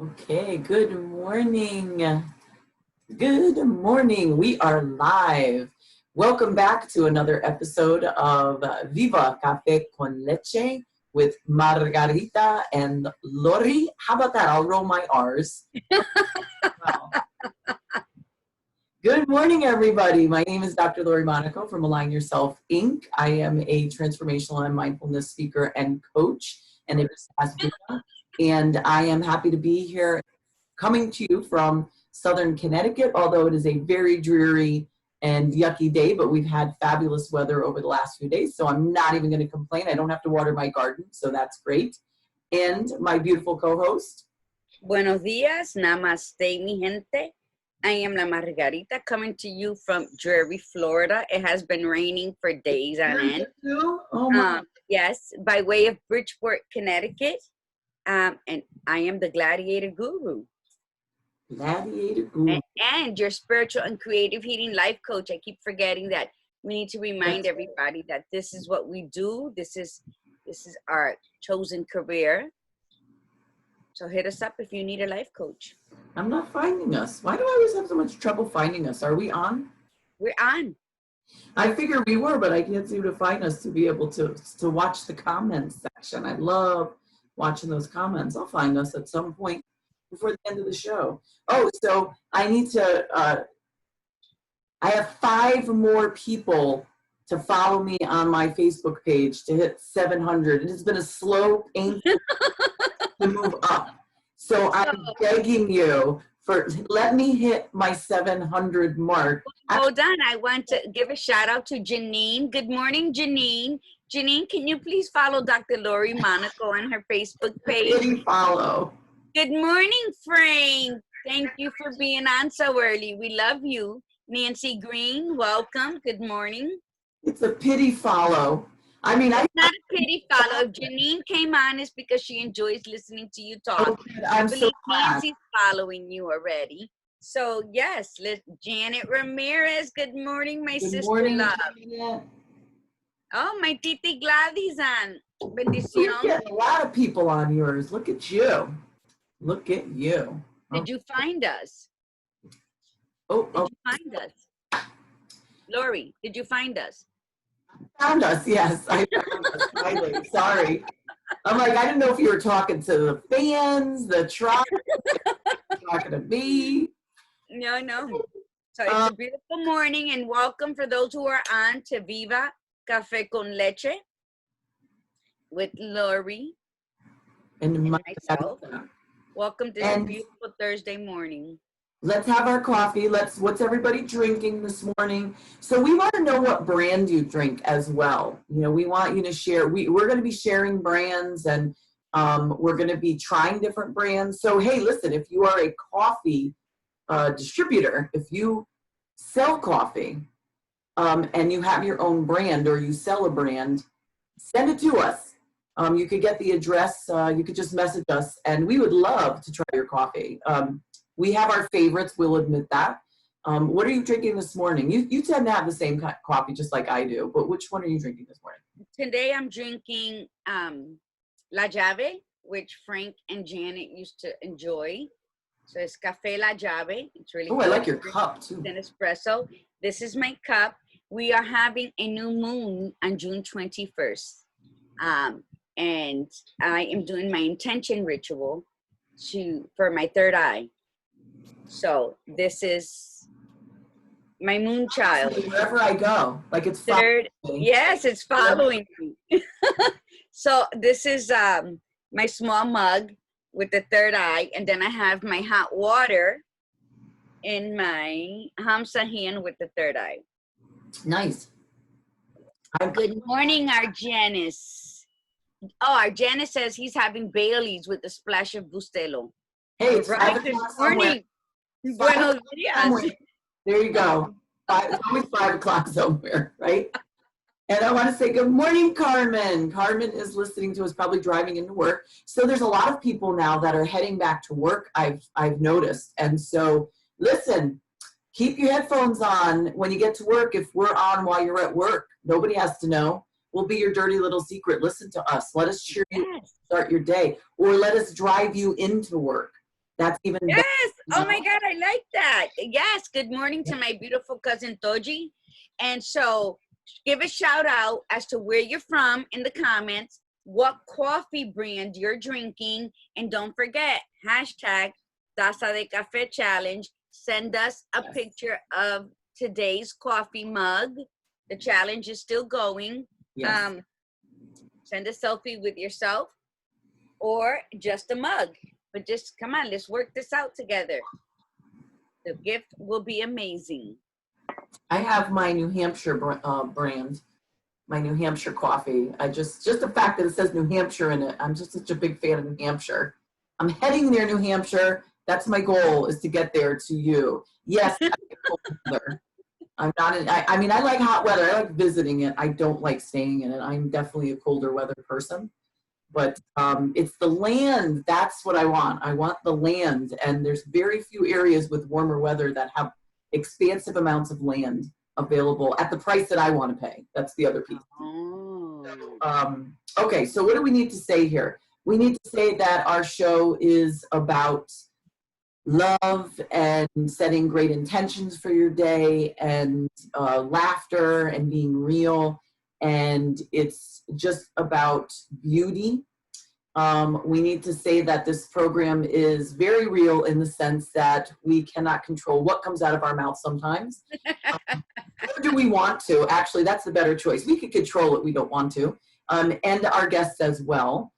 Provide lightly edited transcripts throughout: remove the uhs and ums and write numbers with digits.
Okay, good morning. Good morning. We are live. Welcome back to another episode of Viva Cafe con Leche with Margarita and Lori. How about that? I'll roll my R's. Wow. Good morning, everybody. My name is Dr. Lori Monaco from Align Yourself, Inc. I am a transformational and mindfulness speaker and coach, and it is Viva. And I am happy to be here coming to you from Southern Connecticut, although it is a very dreary and yucky day, but we've had fabulous weather over the last few days, so I'm not even going to complain. I don't have to water my garden, so that's great. And my beautiful co-host. Buenos días, namaste, mi gente. I am La Margarita coming to you from dreary Florida. It has been raining for days on end. Oh my. Yes, by way of Bridgeport, Connecticut. And I am the Gladiator Guru. Gladiator Guru. And your spiritual and creative healing life coach. I keep forgetting that. We need to remind everybody that this is what we do. This is our chosen career. So hit us up if you need a life coach. I'm not finding us. Why do I always have so much trouble finding us? Are we on? We're on. I figured we were, but I can't seem to find us to be able to watch the comments section. I love watching those comments. I'll find us at some point before the end of the show. Oh, so I need to, I have 5 more people to follow me on my Facebook page to hit 700. It has been a slow, painful to move up. So I'm begging you let me hit my 700 mark. Hold on, I want to give a shout out to Janine. Good morning, Janine. Janine, can you please follow Dr. Lori Monaco on her Facebook page? Follow. Good morning, Frank. Thank you for being on so early. We love you. Nancy Green, welcome. Good morning. It's a pity follow. I mean, it's not a pity follow. If Janine came on, it's because she enjoys listening to you talk. Okay, I believe so Nancy's following you already. So yes, Janet Ramirez. Good morning, my sister love. Janet. Oh, my Titi Gladys on. Bendición. You're getting a lot of people on yours. Look at you. Look at you. Did you find us? Did you find us? Lori, did you find us? Found us, yes. I found us finally. Sorry. I'm like, I didn't know if you were talking to the fans, the tribe, talking to me. No. So it's a beautiful morning, and welcome for those who are on to Viva Cafe con Leche with Lori and myself. Welcome to this beautiful Thursday morning. Let's have our coffee. What's everybody drinking this morning? So we want to know what brand you drink as well. You know, we want you to share. We're going to be sharing brands, and we're going to be trying different brands. So, hey, listen, if you are a coffee distributor, if you sell coffee and you have your own brand or you sell a brand, send it to us. You could get the address. You could just message us, and we would love to try your coffee. We have our favorites, we'll admit that. What are you drinking this morning? You tend to have the same kind of coffee just like I do, but which one are you drinking this morning? Today I'm drinking La Llave, which Frank and Janet used to enjoy. So it's Café La Llave. It's really good. I like your cup too. An espresso. This is my cup. We are having a new moon on June 21st. And I am doing my intention ritual for my third eye. So this is my moon child. Wherever I go, like it's third. Yes, it's following me. So this is my small mug with the third eye, and then I have my hot water in my hamsa hand with the third eye. Nice. Good morning, Argenis. Oh, Argenis says he's having Baileys with a splash of Bustelo. Hey, it's right. Good morning. Buenos días. There you go. It's always 5 o'clock somewhere, right? And I want to say good morning, Carmen. Carmen is listening to us, probably driving into work. So there's a lot of people now that are heading back to work, I've noticed. And so listen, keep your headphones on when you get to work. If we're on while you're at work, nobody has to know. We'll be your dirty little secret. Listen to us. Let us cheer you start your day, or let us drive you into work. That's even better. Yes. Oh my God, I like that. Yes. Good morning to my beautiful cousin Toji. And so give a shout out as to where you're from in the comments, what coffee brand you're drinking, and don't forget, hashtag Taza de Café Challenge. Send us a picture of today's coffee mug. The challenge is still going. Yes. Send a selfie with yourself or just a mug. But just come on, let's work this out together. The gift will be amazing. I have my New Hampshire brand, my New Hampshire coffee. I just the fact that it says New Hampshire in it, I'm just such a big fan of New Hampshire. I'm heading there, New Hampshire. That's my goal, is to get there to you. Yes, I like cold weather. I'm not in, I mean, I like hot weather. I like visiting it. I don't like staying in it. I'm definitely a colder weather person. But it's the land. That's what I want. I want the land. And there's very few areas with warmer weather that have expansive amounts of land available at the price that I want to pay. That's the other piece. Okay, so what do we need to say here? We need to say that our show is about love and setting great intentions for your day, and laughter and being real. And it's just about beauty. We need to say that this program is very real in the sense that we cannot control what comes out of our mouth sometimes. Or do we want to? Actually, that's the better choice. We could control it, we don't want to. And our guests as well.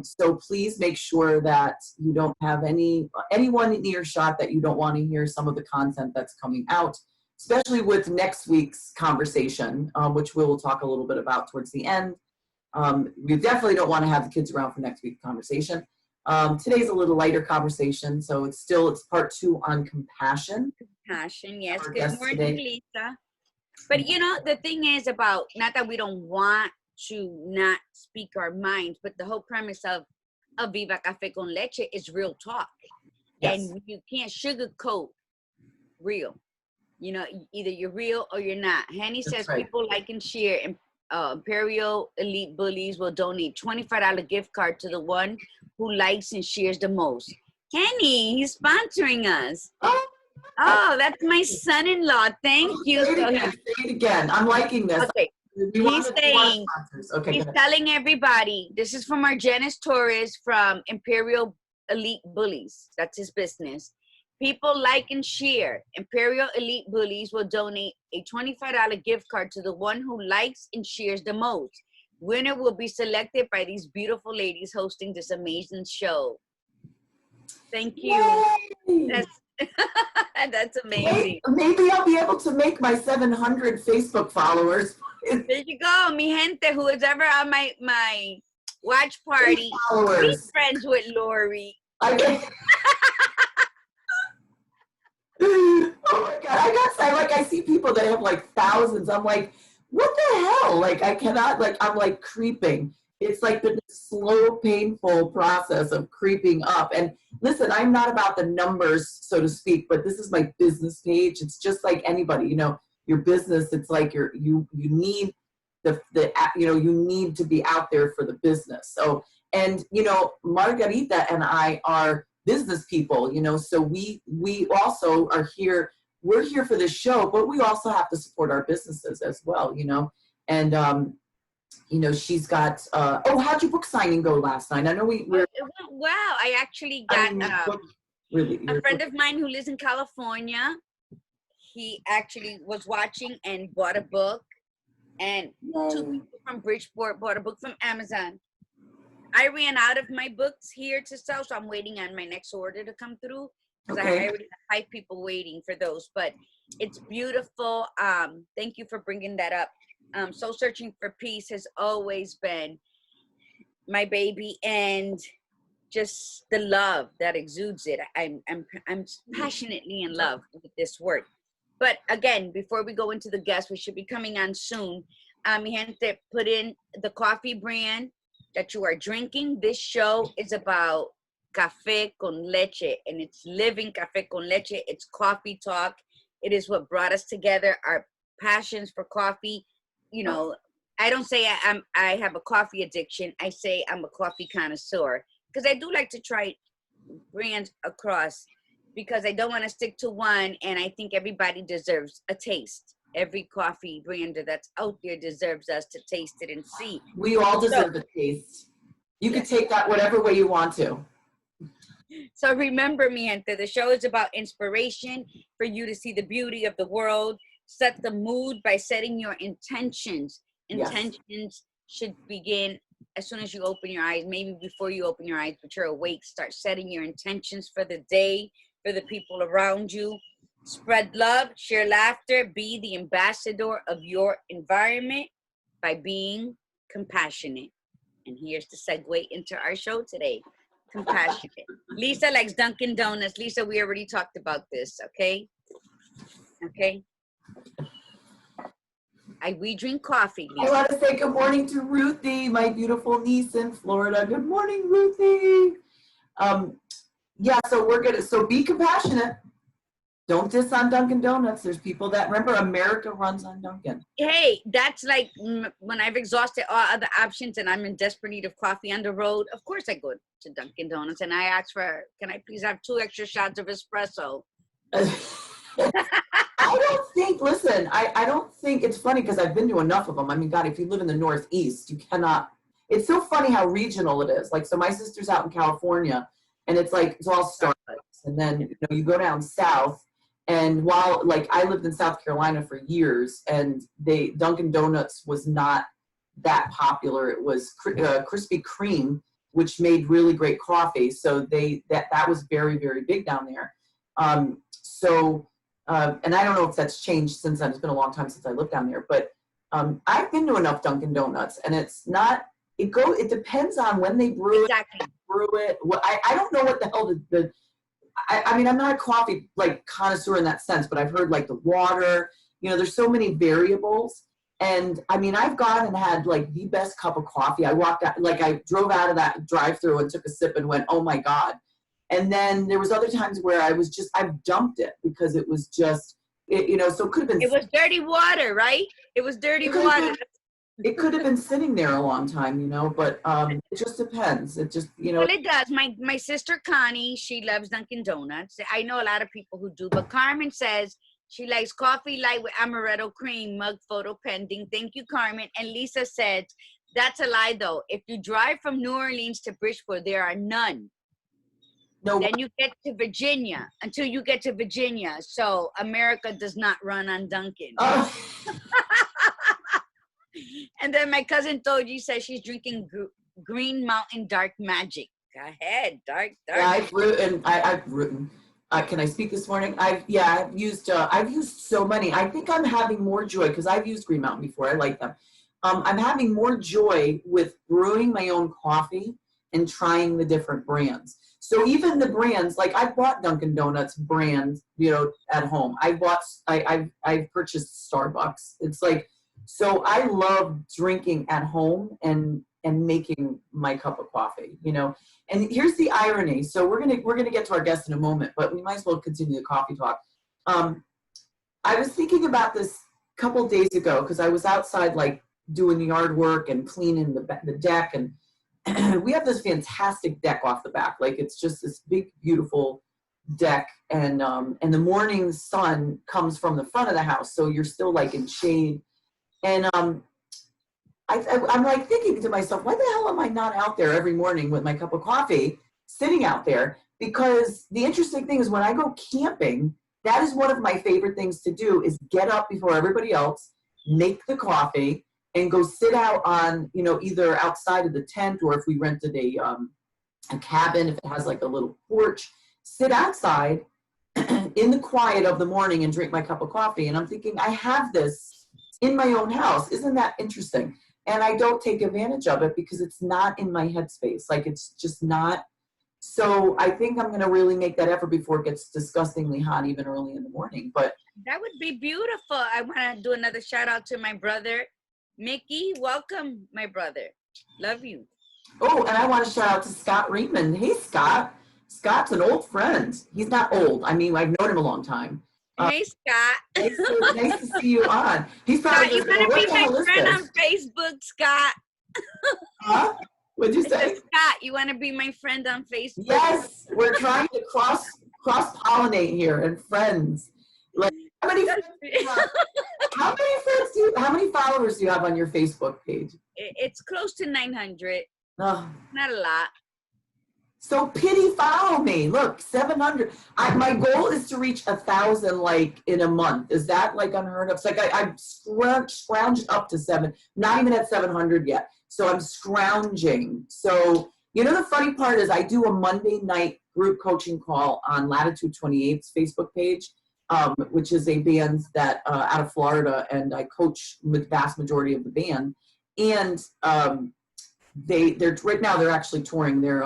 So please make sure that you don't have anyone in earshot that you don't want to hear some of the content that's coming out, especially with next week's conversation, which we will talk a little bit about towards the end. We definitely don't want to have the kids around for next week's conversation. Today's a little lighter conversation, so it's part 2 on compassion. Compassion, yes. Good morning, Lisa. But you know, the thing is about, not that we don't want to not speak our minds, but the whole premise of Viva Cafe con Leche is real talk. Yes. And you can't sugarcoat real. You know, either you're real or you're not. Henny says, right. People like and share, and Imperial Elite Bullies will donate $25 gift card to the one who likes and shares the most. Henny, he's sponsoring us. Oh, that's my son-in-law. Thank you. Say it again. I'm liking this. Okay. He's saying, okay, he's telling everybody, this is from our Janice Torres from Imperial Elite Bullies. That's his business. People like and share. Imperial Elite Bullies will donate a $25 gift card to the one who likes and shares the most. Winner will be selected by these beautiful ladies hosting this amazing show. Thank you. That's amazing. Maybe I'll be able to make my 700 Facebook followers. There you go, mi gente, who is ever on my watch party. Be friends with Lori. Oh my God, I see people that have like thousands. I'm like, what the hell? Like, I cannot, like, I'm like creeping. It's like the slow, painful process of creeping up. And listen, I'm not about the numbers, so to speak, but this is my business page. It's just like anybody, you know, your business. It's like you need you need to be out there for the business. So, and you know, Margarita and I are business people, you know, so we also are here. We're here for this show, but we also have to support our businesses as well, you know. And you know, she's got how'd your book signing go last night? I know it went well. I actually got a friend of mine who lives in California. He actually was watching and bought a book, and 2 people from Bridgeport bought a book from Amazon. I ran out of my books here to sell, so I'm waiting on my next order to come through, because I already have 5 people waiting for those. But it's beautiful. Thank you for bringing that up. Soul Searching for Peace has always been my baby, and just the love that exudes it. I'm passionately in love with this work. But again, before we go into the guests, which should be coming on soon, mi gente, put in the coffee brand that you are drinking. This show is about café con leche, and it's living café con leche. It's coffee talk. It is what brought us together, our passions for coffee. You know, I don't say I have a coffee addiction. I say I'm a coffee connoisseur, because I do like to try brands across because I don't want to stick to one, and I think everybody deserves a taste. Every coffee brander that's out there deserves us to taste it and see. We all deserve a taste. You can take that whatever way you want to. So remember, mi gente, the show is about inspiration for you to see the beauty of the world. Set the mood by setting your intentions. Intentions should begin as soon as you open your eyes, maybe before you open your eyes, but you're awake. Start setting your intentions for the day, for the people around you. Spread love, share laughter, be the ambassador of your environment by being compassionate. And here's the segue into our show today. Compassionate. Lisa likes Dunkin' Donuts. Lisa, we already talked about this, okay? Okay. We drink coffee, Lisa. I want to say good morning to Ruthie, my beautiful niece in Florida. Good morning, Ruthie. Yeah, so be compassionate. Don't diss on Dunkin' Donuts. There's people that, remember, America runs on Dunkin'. Hey, that's like when I've exhausted all other options and I'm in desperate need of coffee on the road. Of course I go to Dunkin' Donuts and I ask for, can I please have 2 extra shots of espresso? I don't think, listen, I don't think, it's funny because I've been to enough of them. I mean, God, if you live in the Northeast, you cannot, it's so funny how regional it is. Like, so my sister's out in California and it's like, it's all Starbucks. And then, you go down south. And while, like, I lived in South Carolina for years, and Dunkin' Donuts was not that popular. It was Krispy Kreme, which made really great coffee. So that was very, very big down there. And I don't know if that's changed since then. It's been a long time since I lived down there. But I've been to enough Dunkin' Donuts, and it's not. It depends on when they brew exactly. Brew it. I don't know what the hell I mean, I'm not a coffee like connoisseur in that sense, but I've heard like the water, there's so many variables. And I mean, I've gone and had like the best cup of coffee. I walked out, like I drove out of that drive-through and took a sip and went, oh my God. And then there was other times where I've dumped it because it was just, so it could have been. It was dirty water, right? It was dirty water. It could have been sitting there a long time, but it just depends. It just, Well, it does. My sister Connie, she loves Dunkin' Donuts. I know a lot of people who do, but Carmen says she likes coffee light with amaretto cream, mug photo pending. Thank you, Carmen. And Lisa said, that's a lie, though. If you drive from New Orleans to Bridgeport, there are none. No. Then you get to Virginia, until you get to Virginia. So America does not run on Dunkin'. Oh. And then my cousin Toji says she's drinking Green Mountain Dark Magic. Go ahead, dark. Yeah, I've written. Can I speak this morning? I've used so many. I think I'm having more joy because I've used Green Mountain before. I like them. I'm having more joy with brewing my own coffee and trying the different brands. So even the brands, like I bought Dunkin' Donuts brands, at home. I've purchased Starbucks. It's like, so I love drinking at home and making my cup of coffee, And here's the irony. So we're gonna get to our guest in a moment, but we might as well continue the coffee talk. I was thinking about this a couple days ago because I was outside like doing the yard work and cleaning the deck, and we have this fantastic deck off the back. Like it's just this big, beautiful deck, and the morning sun comes from the front of the house, so you're still like in shade. And I'm like thinking to myself, why the hell am I not out there every morning with my cup of coffee sitting out there? Because the interesting thing is when I go camping, that is one of my favorite things to do is get up before everybody else, make the coffee, and go sit out on, either outside of the tent, or if we rented a cabin, if it has like a little porch, sit outside in the quiet of the morning and drink my cup of coffee. And I'm thinking, I have this in my own house. Isn't that interesting? And I don't take advantage of it because it's not in my headspace. Like it's just not. So I think I'm going to really make that effort before it gets disgustingly hot, even early in the morning. But that would be beautiful. I want to do another shout out to my brother, Mickey. Welcome, my brother. Love you. Oh, and I want to shout out to Scott Raymond. Hey, Scott. Scott's an old friend. He's not old. I mean, I've known him a long time. Hey, Scott. Nice to see you on. He's probably Scott, you gotta be my friend on Facebook, Scott. Huh? What'd you It says, say? Scott, you want to be my friend on Facebook? Yes, we're trying to cross-pollinate here and friends. Like, how many friends do you have? How many followers do you have on your Facebook page? It's close to 900. Oh, Not a lot. so pity follow me. Look, 700. My goal is to reach 1,000 like in a month. Is that like unheard of? It's like I'm scrounged up to not even at 700 yet. So I'm scrounging. So, you know, the funny part is I do a Monday night group coaching call on Latitude 28's Facebook page, which is a band that out of Florida, and I coach with vast majority of the band. And they're right now they're actually touring. They're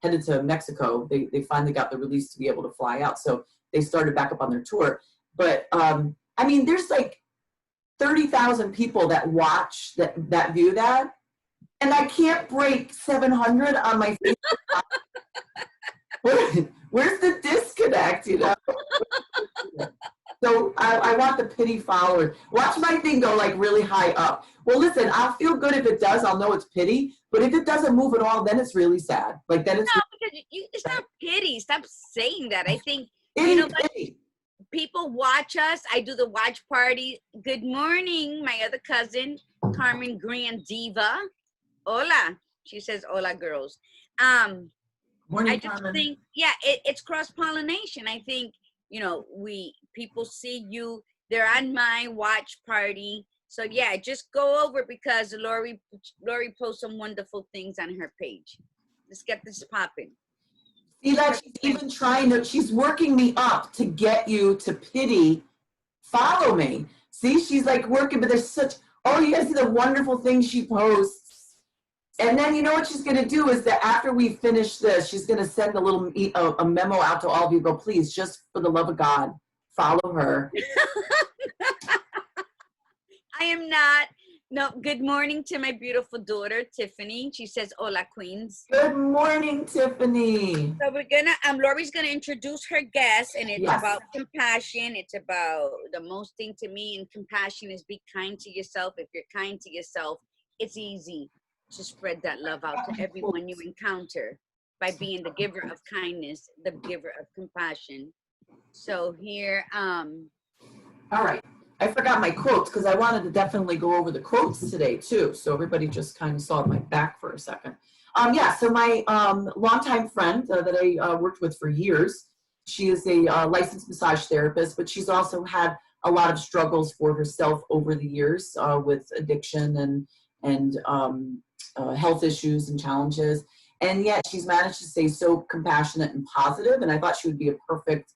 headed to Mexico. They finally got the release to be able to fly out. So they started back up on their tour. But I mean, there's like 30,000 people that watch that view that. And I can't break 700 on my Facebook. Where's the disconnect, you know? So I want the pity followers. Watch my thing go like really high up. Well, listen, I'll feel good if it does. I'll know it's pity. But if it doesn't move at all, then it's really sad. Like then it's No, because it's not pity. Stop saying that. I think, it you know is what? pity. People watch us. I do the watch party. Good morning, my other cousin, Carmen Grand Diva. Hola. She says, hola, girls. Morning, I just Carmen. think, yeah, it's cross-pollination. I think, you know, people see you, they're on my watch party. So yeah, just go over because Lori posts some wonderful things on her page. Let's get this popping. See that she's even she's working me up to get you to pity, follow me. See, she's like working, but there's you guys see the wonderful things she posts. And then you know what she's gonna do is that after we finish this, she's gonna send a memo out to all of you, go, please, just for the love of God, follow her. I am not. No, good morning to my beautiful daughter, Tiffany. She says, hola, queens. Good morning, Tiffany. So we're gonna, Lori's gonna introduce her guest, and it's about compassion. It's about the most thing to me in compassion is be kind to yourself. If you're kind to yourself, it's easy to spread that love out to everyone you encounter by being the giver of kindness, the giver of compassion. So here, all right. I forgot my quotes because I wanted to definitely go over the quotes today too. So everybody just kind of saw my back for a second. So my longtime friend that I worked with for years, she is a licensed massage therapist, but she's also had a lot of struggles for herself over the years with addiction and health issues and challenges. And yet she's managed to stay so compassionate and positive. And I thought she would be a perfect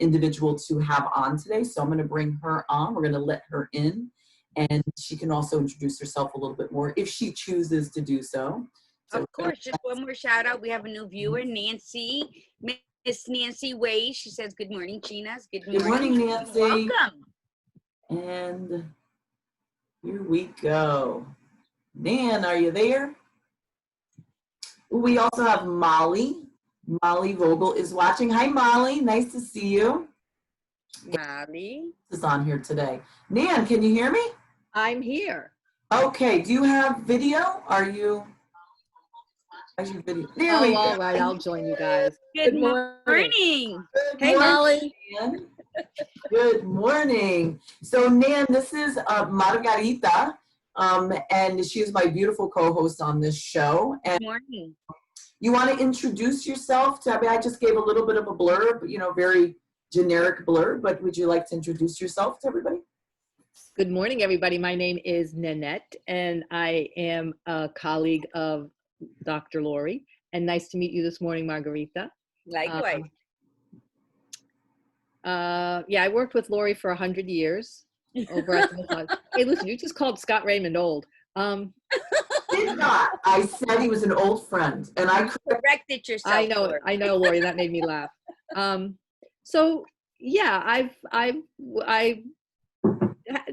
individual to have on today. So I'm going to bring her on. We're going to let her in, and she can also introduce herself a little bit more if she chooses to do so. Of course, just one more shout out. We have a new viewer, Nancy, Miss Nancy Wade. She says, good morning, Chinas. Good morning, Nancy. Welcome. And here we go. Nan, are you there? We also have Molly. Molly Vogel is watching. Hi, Molly. Nice to see you. Molly is on here today. Nan, can you hear me? I'm here. Okay. Do you have video? How's your video? There we go. All right. I'll join you guys. Good morning. Hey, Molly. Nan. Good morning. So, Nan, this is Margarita, and she is my beautiful co-host on this show. And Good morning. you want to introduce yourself? I just gave a little bit of a blurb, very generic blurb, but would you like to introduce yourself to everybody? Good morning, everybody. My name is Nanette, and I am a colleague of Dr. Lori. And nice to meet you this morning, Margarita. Likewise. I worked with Lori for 100 years over at the massage. Hey, listen, you just called Scott Raymond old. Did not. I said he was an old friend, and I corrected yourself. I know, Lori. That made me laugh. So yeah, I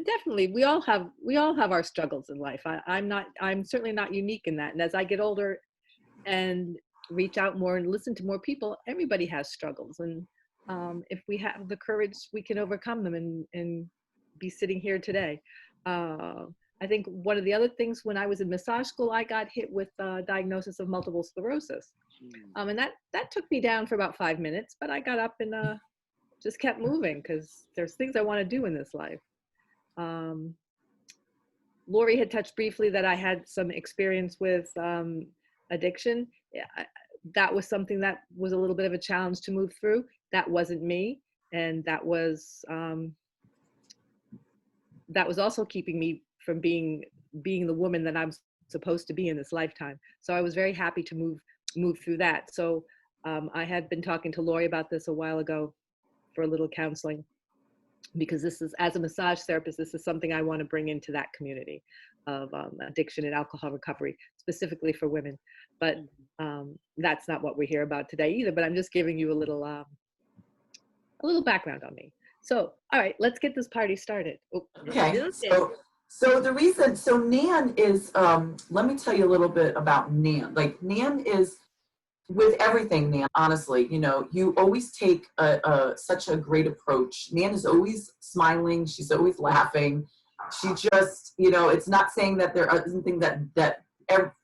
definitely. We all have our struggles in life. I'm certainly not unique in that. And as I get older, and reach out more and listen to more people, everybody has struggles. And if we have the courage, we can overcome them and be sitting here today. I think one of the other things, when I was in massage school, I got hit with a diagnosis of multiple sclerosis. And that took me down for about 5 minutes, but I got up and just kept moving because there's things I want to do in this life. Lori had touched briefly that I had some experience with addiction. Yeah, that was something that was a little bit of a challenge to move through. That wasn't me, and that was also keeping me from being the woman that I'm supposed to be in this lifetime. So I was very happy to move through that. So I had been talking to Lori about this a while ago for a little counseling, because this is, as a massage therapist, this is something I want to bring into that community of addiction and alcohol recovery, specifically for women. But that's not what we hear about today either, but I'm just giving you a little background on me. So, all right, let's get this party started. Oh, Okay, so the reason, so Nan is, let me tell you a little bit about Nan. Like, Nan is, with everything, Nan, honestly, you know, you always take such a great approach. Nan is always smiling. She's always laughing. She just, you know, it's not saying that there isn't thing that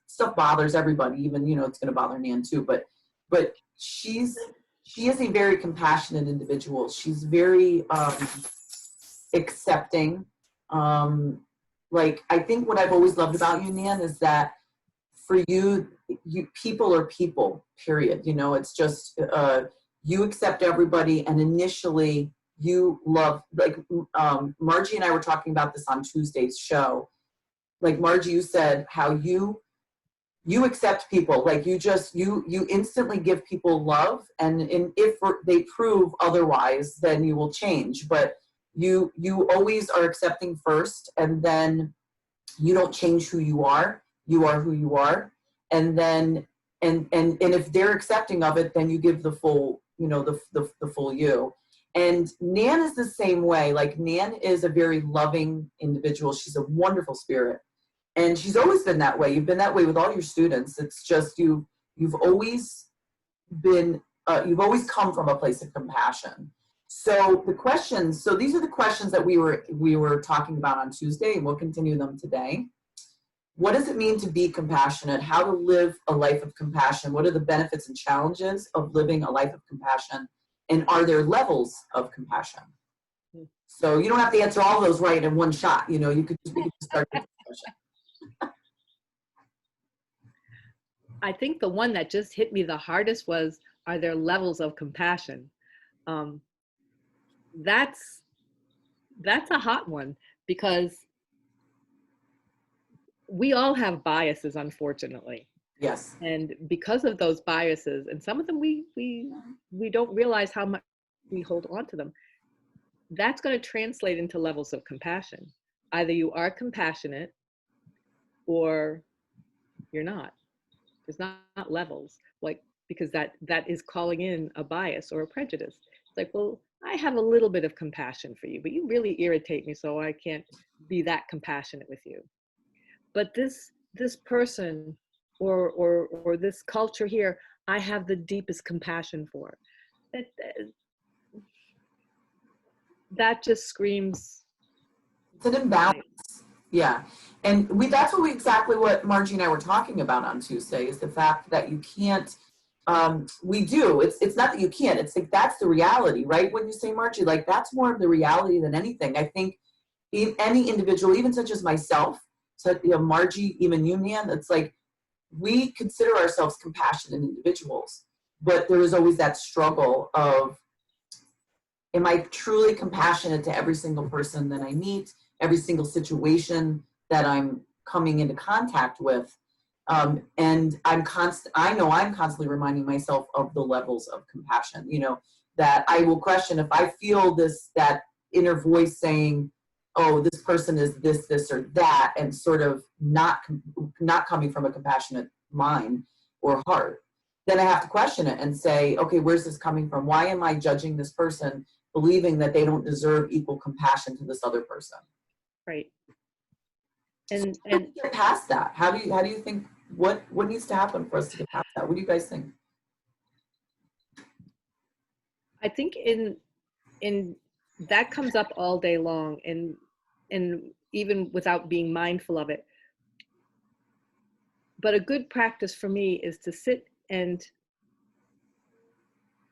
stuff bothers everybody, even, you know, it's going to bother Nan too, but she is a very compassionate individual. She's very accepting. Like, I think what I've always loved about you, Nan, is that for you people are people, period. You know, it's just you accept everybody, and initially you love, like Margie and I were talking about this on Tuesday's show. Like, Margie, you said how you accept people, like you instantly give people love, and if they prove otherwise, then you will change. But you always are accepting first, and then you don't change who you are. You are who you are, and then and if they're accepting of it, then you give the full, you know, the full you. And Nan is the same way. Like, Nan is a very loving individual. She's a wonderful spirit. And she's always been that way. You've been that way with all your students. It's just you've always been, you've always come from a place of compassion. So the questions, so these are the questions that we were talking about on Tuesday, and we'll continue them today. What does it mean to be compassionate? How to live a life of compassion? What are the benefits and challenges of living a life of compassion? And are there levels of compassion? So you don't have to answer all of those right in one shot. You know, we could just start the discussion. I think the one that just hit me the hardest was, are there levels of compassion? That's a hot one, because we all have biases, unfortunately. Yes. And because of those biases, and some of them we don't realize how much we hold on to them, that's going to translate into levels of compassion. Either you are compassionate or you're not. There's not levels, like, because that is calling in a bias or a prejudice. It's like, well, I have a little bit of compassion for you, but you really irritate me, so I can't be that compassionate with you. But this person or this culture here, I have the deepest compassion for. That just screams. It's an imbalance. Yeah. And that's exactly what Margie and I were talking about on Tuesday, is the fact that you can't, we do, it's not that you can't, it's like, that's the reality, right? When you say, Margie, like, that's more of the reality than anything. I think any individual, even such as myself, so, you know, Margie, even you, Nan, it's like, we consider ourselves compassionate individuals, but there is always that struggle of, am I truly compassionate to every single person that I meet, every single situation that I'm coming into contact with? And I know I'm constantly reminding myself of the levels of compassion, you know, that I will question if I feel that inner voice saying, oh, this person is this or that, and sort of not coming from a compassionate mind or heart, then I have to question it and say, okay, where's this coming from? Why am I judging this person, believing that they don't deserve equal compassion to this other person? Right. And get past that. How do you think, what needs to happen for us to get past that? What do you guys think? I think in that comes up all day long, and even without being mindful of it. But a good practice for me is to sit and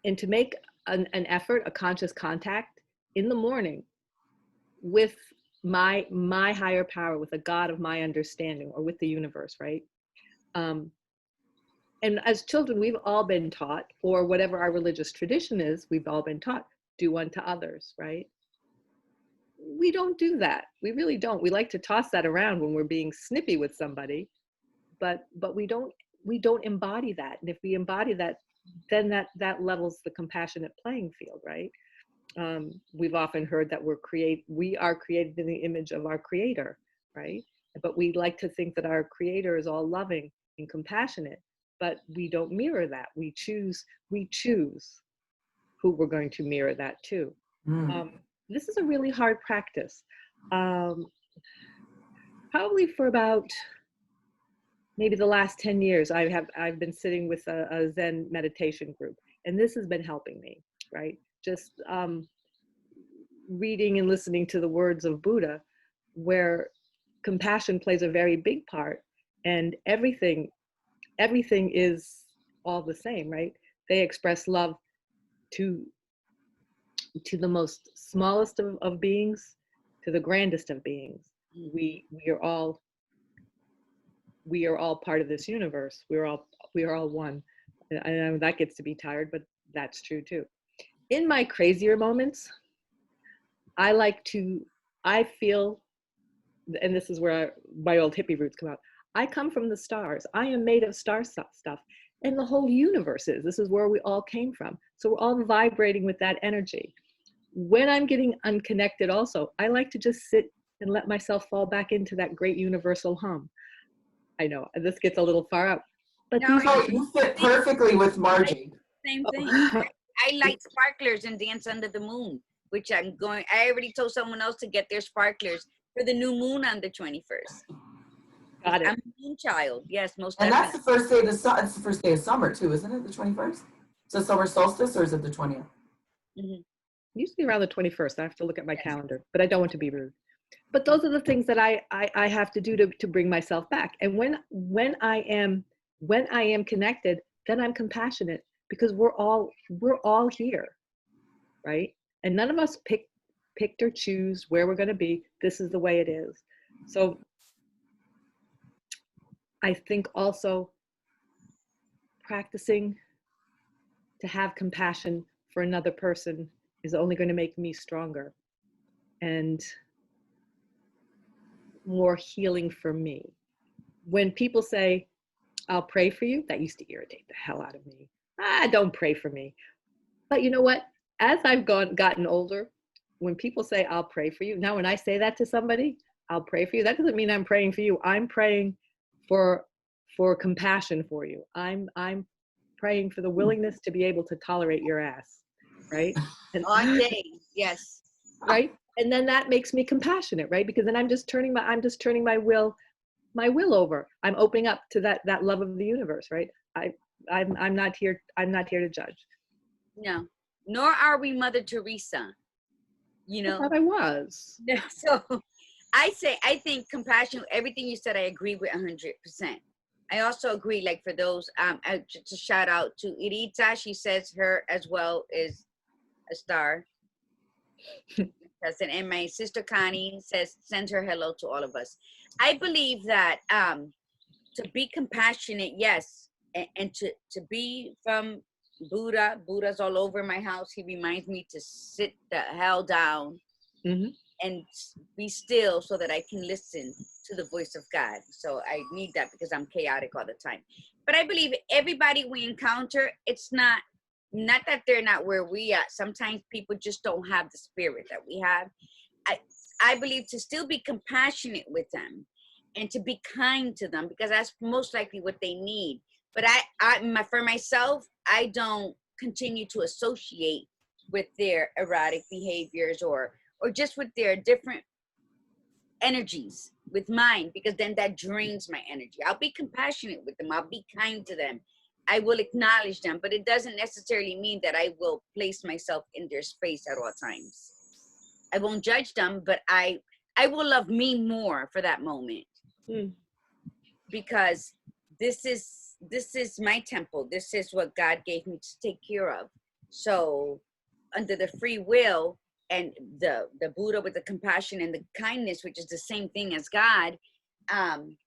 to make an effort, a conscious contact in the morning with my higher power, with a God of my understanding, or with the universe, right? And as children, we've all been taught, or whatever our religious tradition is, we've all been taught, do unto others, right? We don't do that. We really don't. We like to toss that around when we're being snippy with somebody, but we don't embody that. And if we embody that, then that levels the compassionate playing field, right? We've often heard that we are created in the image of our Creator, right? But we like to think that our Creator is all loving and compassionate, but we don't mirror that. We choose who we're going to mirror that to. This is a really hard practice. Probably for about maybe the last 10 years, I've been sitting with a Zen meditation group, and this has been helping me, right? Just reading and listening to the words of Buddha, where compassion plays a very big part, and everything is all the same, right? They express love to the most smallest of beings, to the grandest of beings. We are all part of this universe. We are all one. And I know that gets to be tired, but that's true too. In my crazier moments, I feel, and this is where my old hippie roots come out, I come from the stars. I am made of star stuff. And the whole universe is. This is where we all came from. So we're all vibrating with that energy. When I'm getting unconnected also, I like to just sit and let myself fall back into that great universal hum. I know, this gets a little far out. But No, you fit perfectly with Margie. Same thing. I light sparklers and dance under the moon, which I already told someone else to get their sparklers for the new moon on the 21st. Got it. I'm a moon child. Yes, most And definitely. that's the first day of it's the first day of summer too, isn't it? The 21st? So summer solstice, or is it the 20th? Mm-hmm. Usually around the 21st. I have to look at my calendar, but I don't want to be rude. But those are the things that I have to do to bring myself back. And when I am connected, then I'm compassionate, because we're all here, right? And none of us picked or choose where we're going to be. This is the way it is. So I think also practicing to have compassion for another person is only going to make me stronger and more healing for me. When people say, I'll pray for you, that used to irritate the hell out of me. Don't pray for me. But you know what? As I've gotten older, when people say, I'll pray for you, now when I say that to somebody, I'll pray for you, that doesn't mean I'm praying for you. I'm praying for compassion for you. I'm praying for the willingness to be able to tolerate your ass, right? And On day, yes. Right? And then that makes me compassionate, right? Because then I'm just turning my will over. I'm opening up to that love of the universe, right? I'm not here to judge. No, nor are we Mother Teresa. You know, I thought I was. So I think compassion, everything you said, I agree with 100%. I also agree, like for those, just a shout out to Irita. She says her as well is a star. And my sister Connie says, send her hello to all of us. I believe that to be compassionate, yes, and to be from Buddha's all over my house. He reminds me to sit the hell down and be still so that I can listen to the voice of God. So I need that because I'm chaotic all the time. But I believe everybody we encounter, it's not that they're not where we are. Sometimes people just don't have the spirit that we have. I believe to still be compassionate with them and to be kind to them, because that's most likely what they need. But for myself, I don't continue to associate with their erratic behaviors or just with their different energies with mine, because then that drains my energy. I'll be compassionate with them. I'll be kind to them. I will acknowledge them, but it doesn't necessarily mean that I will place myself in their space at all times. I won't judge them, but I I will love me more for that moment. Because this is my temple. This is what God gave me to take care of. So under the free will and the Buddha with the compassion and the kindness, which is the same thing as God,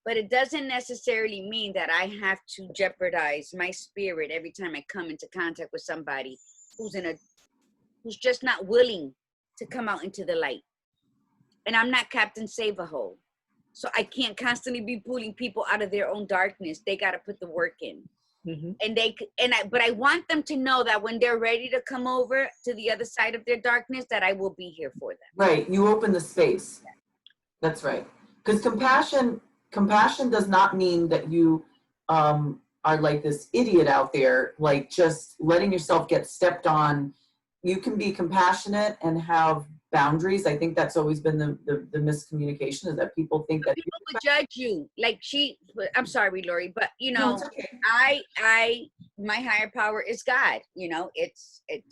but it doesn't necessarily mean that I have to jeopardize my spirit every time I come into contact with somebody who's just not willing to come out into the light. And I'm not Captain Save-A-Hole. So I can't constantly be pulling people out of their own darkness. They got to put the work in. But I want them to know that when they're ready to come over to the other side of their darkness, that I will be here for them. Right. You open the space. That's right. Because compassion does not mean that you are like this idiot out there, like just letting yourself get stepped on. You can be compassionate and have boundaries. I think that's always been the miscommunication, is that people think that people would judge you. Like I'm sorry, Lori, but you know, no, it's okay. My higher power is God. You know,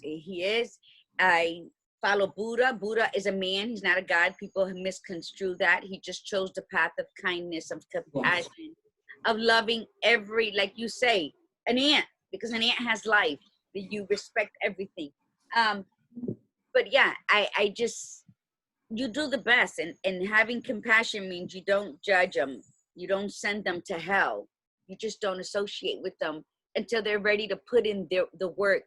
he is. I follow Buddha. Buddha is a man. He's not a God. People misconstrue that. He just chose the path of kindness, of compassion, of loving like you say, an ant, because an ant has life. You respect everything. But yeah, I just, you do the best, and having compassion means you don't judge them. You don't send them to hell. You just don't associate with them until they're ready to put in the work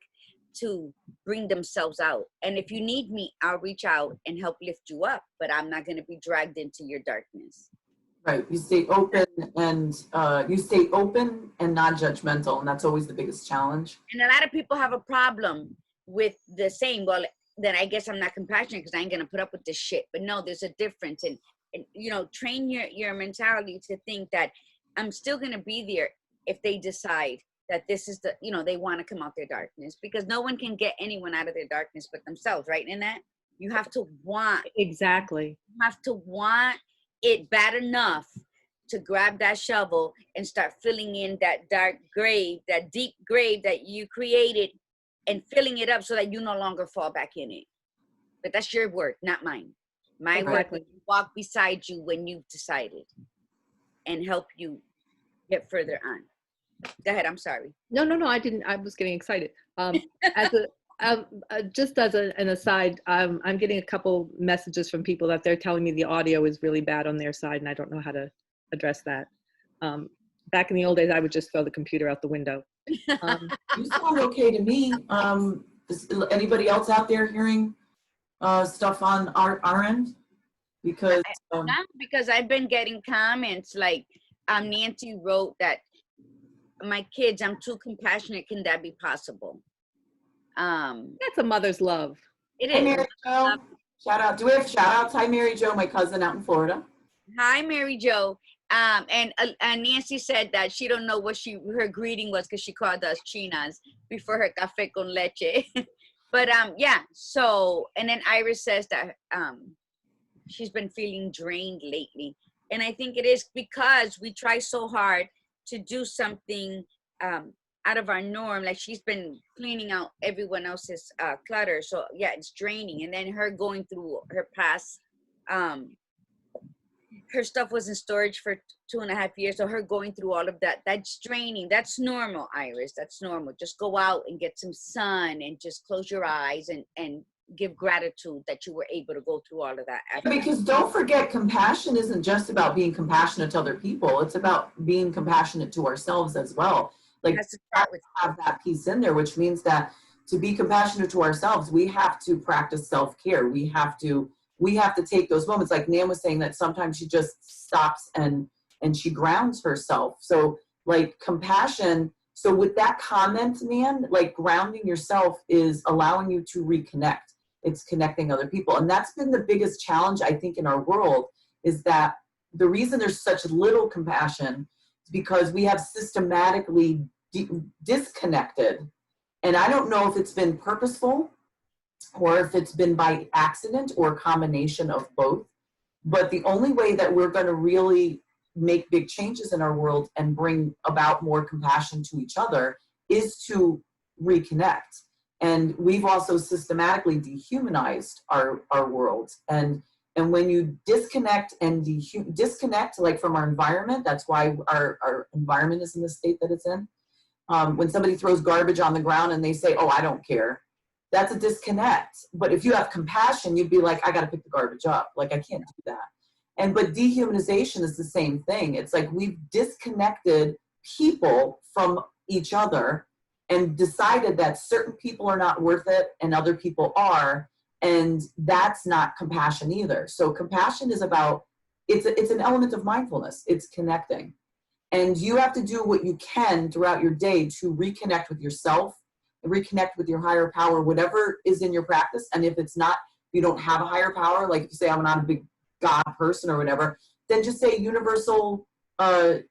to bring themselves out. And if you need me, I'll reach out and help lift you up, but I'm not going to be dragged into your darkness. Right. You stay open and not judgmental. And that's always the biggest challenge. And a lot of people have a problem with the saying, well, then I guess I'm not compassionate because I ain't gonna put up with this shit. But no, there's a difference. And you know, train your mentality to think that I'm still gonna be there if they decide that this is the, you know, they want to come out their darkness, because no one can get anyone out of their darkness but themselves, right? Nanette? You have to want. Exactly. You have to want it bad enough to grab that shovel and start filling in that dark grave, that deep grave that you created, and filling it up so that you no longer fall back in it. But that's your work, not mine. My work is to walk beside you when you've decided and help you get further on. Go ahead, I'm sorry. No, I didn't. I was getting excited. Just as an aside, I'm getting a couple messages from people that they're telling me the audio is really bad on their side, and I don't know how to address that. Back in the old days, I would just throw the computer out the window. You sound okay to me. Is anybody else out there hearing stuff on our end? Because because I've been getting comments like Nancy wrote that my kids, I'm too compassionate. Can that be possible? That's a mother's love. It is. Hi, Mary Jo. Shout out. Do we have shout outs? Hi, Mary Jo, my cousin out in Florida. Hi, Mary Jo. And Nancy said that she don't know what her greeting was because she called us chinas before her café con leche. But yeah, so, and then Iris says that she's been feeling drained lately. And I think it is because we try so hard to do something out of our norm. Like she's been cleaning out everyone else's clutter. So yeah, it's draining. And then her going through her past, her stuff was in storage for 2.5 years. So her going through all of that, that's draining. That's normal, Iris. That's normal. Just go out and get some sun and just close your eyes and give gratitude that you were able to go through all of that. Because don't forget, compassion isn't just about being compassionate to other people. It's about being compassionate to ourselves as well. Like have that piece in there, which means that to be compassionate to ourselves, we have to practice self-care. We have to take those moments. Like Nan was saying, that sometimes she just stops and she grounds herself. So like compassion. So with that comment, Nan, like grounding yourself is allowing you to reconnect. It's connecting other people. And that's been the biggest challenge, I think, in our world, is that the reason there's such little compassion is because we have systematically disconnected. And I don't know if it's been purposeful or if it's been by accident or a combination of both. But the only way that we're going to really make big changes in our world and bring about more compassion to each other is to reconnect. And we've also systematically dehumanized our world. And And when you disconnect and disconnect like from our environment, that's why our environment is in the state that it's in. When somebody throws garbage on the ground and they say, oh, I don't care, that's a disconnect. But if you have compassion, you'd be like, I got to pick the garbage up. Like, I can't do that. But dehumanization is the same thing. It's like we've disconnected people from each other and decided that certain people are not worth it and other people are. And that's not compassion either. So compassion is about, it's an element of mindfulness. It's connecting. And you have to do what you can throughout your day to reconnect with yourself, reconnect with your higher power, whatever is in your practice. And if it's not, you don't have a higher power, like you say, I'm not a big God person or whatever, then just say universal, the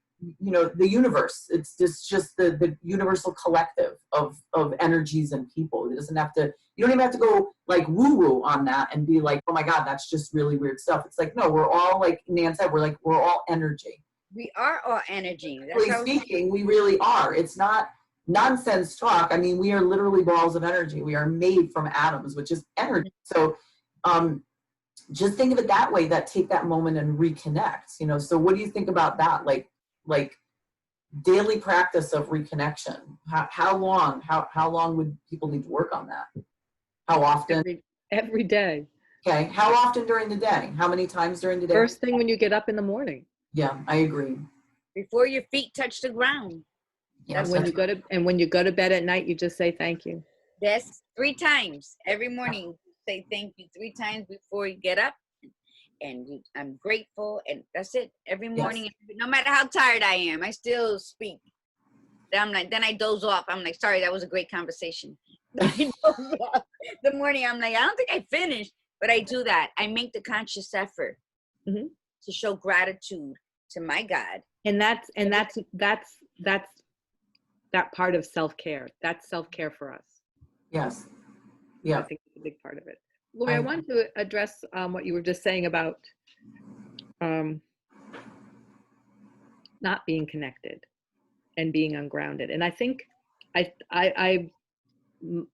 universe. It's just the universal collective of energies and people. It doesn't have to, you don't even have to go like woo-woo on that and be like, oh my God, that's just really weird stuff. It's like, no, we're all, like Nan said, we're all energy. We are all energy. That's Really speaking, we really are. It's not nonsense talk. I mean, we are literally balls of energy. We are made from atoms, which is energy. So just think of it that way, that take that moment and reconnect, So what do you think about that? Like daily practice of reconnection. How long would people need to work on that? How often? Every day. Okay. How often during the day? How many times during the day? First thing when you get up in the morning. Yeah, I agree. Before your feet touch the ground. Yes, and when you go to bed at night, you just say thank you. Yes, 3 times every morning. Say thank you 3 times before you get up. And I'm grateful, and that's it. Every morning, yes. No matter how tired I am, I still speak. Then I doze off. I'm like, sorry, that was a great conversation. The morning, I'm like, I don't think I finished, but I do that. I make the conscious effort to show gratitude to my God. And that's that part of self-care. That's self-care for us. Yes. Yeah. I think it's a big part of it. Lori, I wanted to address what you were just saying about not being connected and being ungrounded. And I think I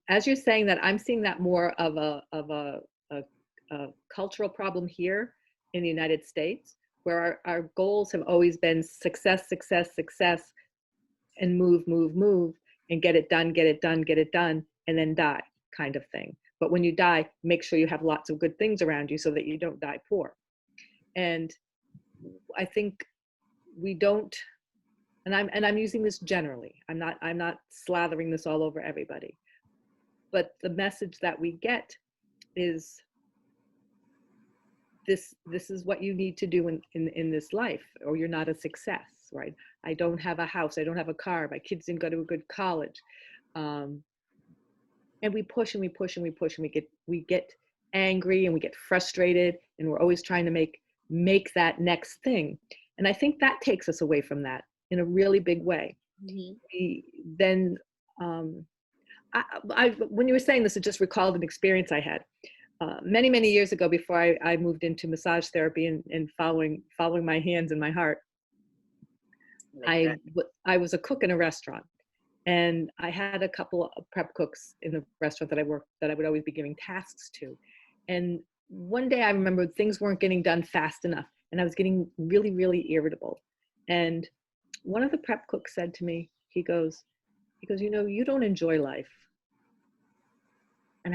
as you're saying that, I'm seeing that more of a cultural problem here in the United States, where our goals have always been success, and move, and get it done, and then die, kind of thing. But when you die, make sure you have lots of good things around you so that you don't die poor. And I think we don't, and I'm using this generally. I'm not slathering this all over everybody. But the message that we get is this is what you need to do in this life, or you're not a success, right? I don't have a house, I don't have a car, my kids didn't go to a good college. And we push and we push and we push, and we get angry and we get frustrated, and we're always trying to make that next thing. And I think that takes us away from that in a really big way. Then when you were saying this, it just recalled an experience I had many, many years ago, before I moved into massage therapy and following my hands and my heart. I was a cook in a restaurant. And I had a couple of prep cooks in the restaurant that I worked, that I would always be giving tasks to. And one day I remember things weren't getting done fast enough, and I was getting really, really irritable. And one of the prep cooks said to me, he goes, you don't enjoy life. And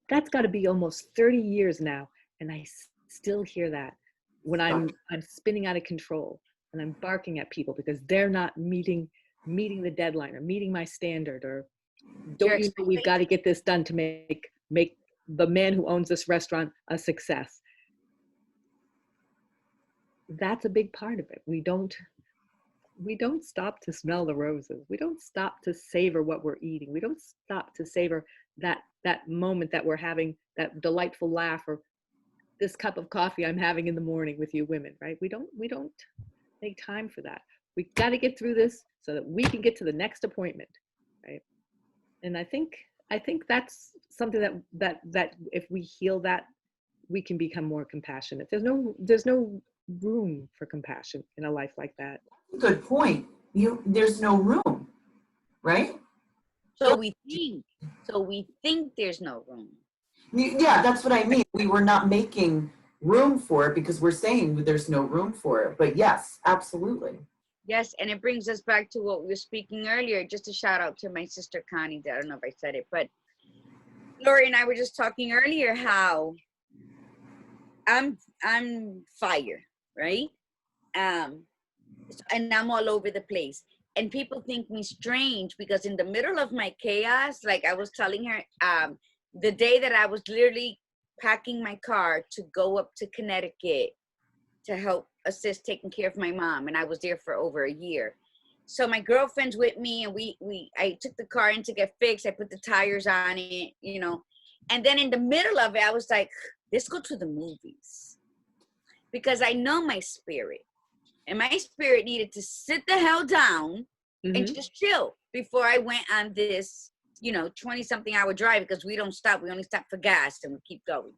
that's got to be almost 30 years now. And I still hear that when I'm spinning out of control and I'm barking at people because they're not meeting the deadline or meeting my standard, or don't you know we've got to get this done to make the man who owns this restaurant a success. That's a big part of it. We don't stop to smell the roses. We don't stop to savor what we're eating. We don't stop to savor that moment that we're having, that delightful laugh, or this cup of coffee I'm having in the morning with you women, right? We don't make time for that. We got to get through this so that we can get to the next appointment, right? And I think that's something that if we heal that, we can become more compassionate. There's no room for compassion in a life like that. Good point. There's no room, right? So we think there's no room. Yeah, that's what I mean. We're not making room for it because we're saying there's no room for it. But yes, absolutely. Yes, and it brings us back to what we were speaking earlier. Just a shout out to my sister Connie. I don't know if I said it, but Lori and I were just talking earlier how I'm fire, right? And I'm all over the place. And people think me strange because in the middle of my chaos, like I was telling her, the day that I was literally packing my car to go up to Connecticut to help assist taking care of my mom, and I was there for over a year. So my girlfriend's with me, and I took the car in to get fixed. I put the tires on it, you know, and then in the middle of it, I was like, let's go to the movies, because I know my spirit, and my spirit needed to sit the hell down and just chill before I went on this, 20-something hour drive, because we don't stop. We only stop for gas and we keep going.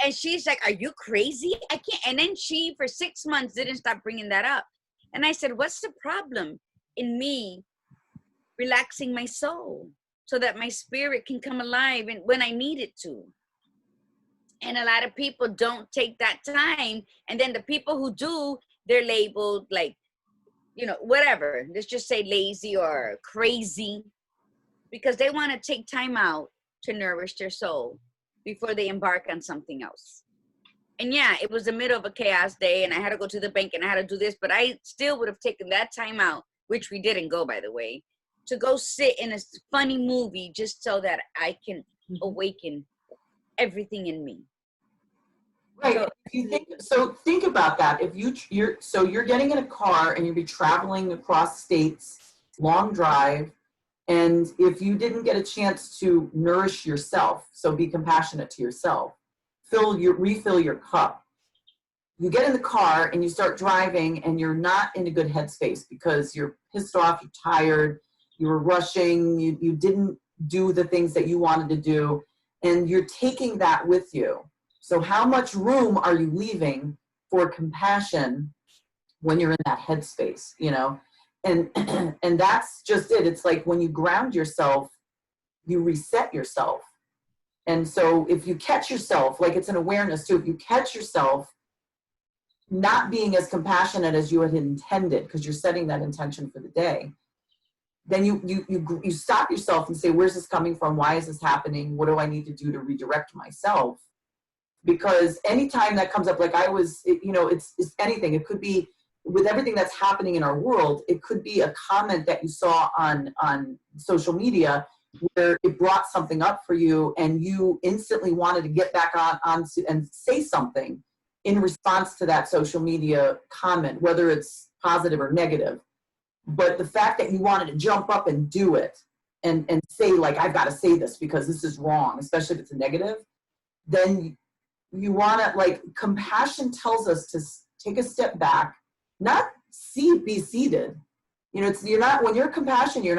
And she's like, are you crazy? I can't. And then she, for 6 months, didn't stop bringing that up. And I said, what's the problem in me relaxing my soul so that my spirit can come alive and when I need it to? And a lot of people don't take that time. And then the people who do, they're labeled like, whatever. Let's just say lazy or crazy, because they want to take time out to nourish their soul before they embark on something else. And yeah, it was the middle of a chaos day and I had to go to the bank and I had to do this, but I still would have taken that time out, which we didn't go, by the way, to go sit in a funny movie just so that I can awaken everything in me. Right. So think about that. If you're getting in a car and you'll be traveling across states, long drive, and if you didn't get a chance to nourish yourself, so be compassionate to yourself, refill your cup. You get in the car and you start driving and you're not in a good headspace because you're pissed off, you're tired, you were rushing, you didn't do the things that you wanted to do, and you're taking that with you. So how much room are you leaving for compassion when you're in that headspace, And that's just it. It's like when you ground yourself, you reset yourself. And so if you catch yourself, like it's an awareness too, if you catch yourself not being as compassionate as you had intended, because you're setting that intention for the day, then you stop yourself and say, where's this coming from? Why is this happening? What do I need to do to redirect myself? Because anytime that comes up, like it's anything. It could be with everything that's happening in our world. It could be a comment that you saw on social media where it brought something up for you and you instantly wanted to get back on and say something in response to that social media comment, whether it's positive or negative. But the fact that you wanted to jump up and do it and say, like, I've got to say this because this is wrong, especially if it's a negative, then you want to, like, compassion tells us to take a step back, not be seated. You're not, when you're compassion, you're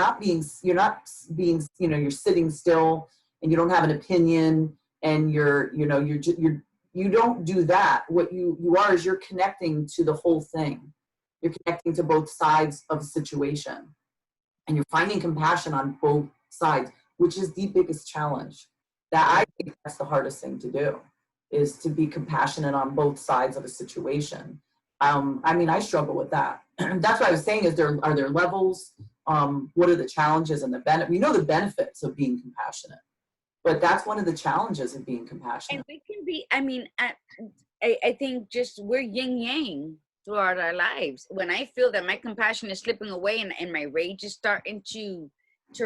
sitting still and you don't have an opinion and you don't do that. What you are is you're connecting to the whole thing. You're connecting to both sides of a situation and you're finding compassion on both sides, which is the biggest challenge. That I think that's the hardest thing to do, is to be compassionate on both sides of a situation. I struggle with that. That's what I was saying, are there levels? What are the challenges and the benefits? We know the benefits of being compassionate, but that's one of the challenges of being compassionate. And we can be, I think just we're yin yang throughout our lives. When I feel that my compassion is slipping away and my rage is starting to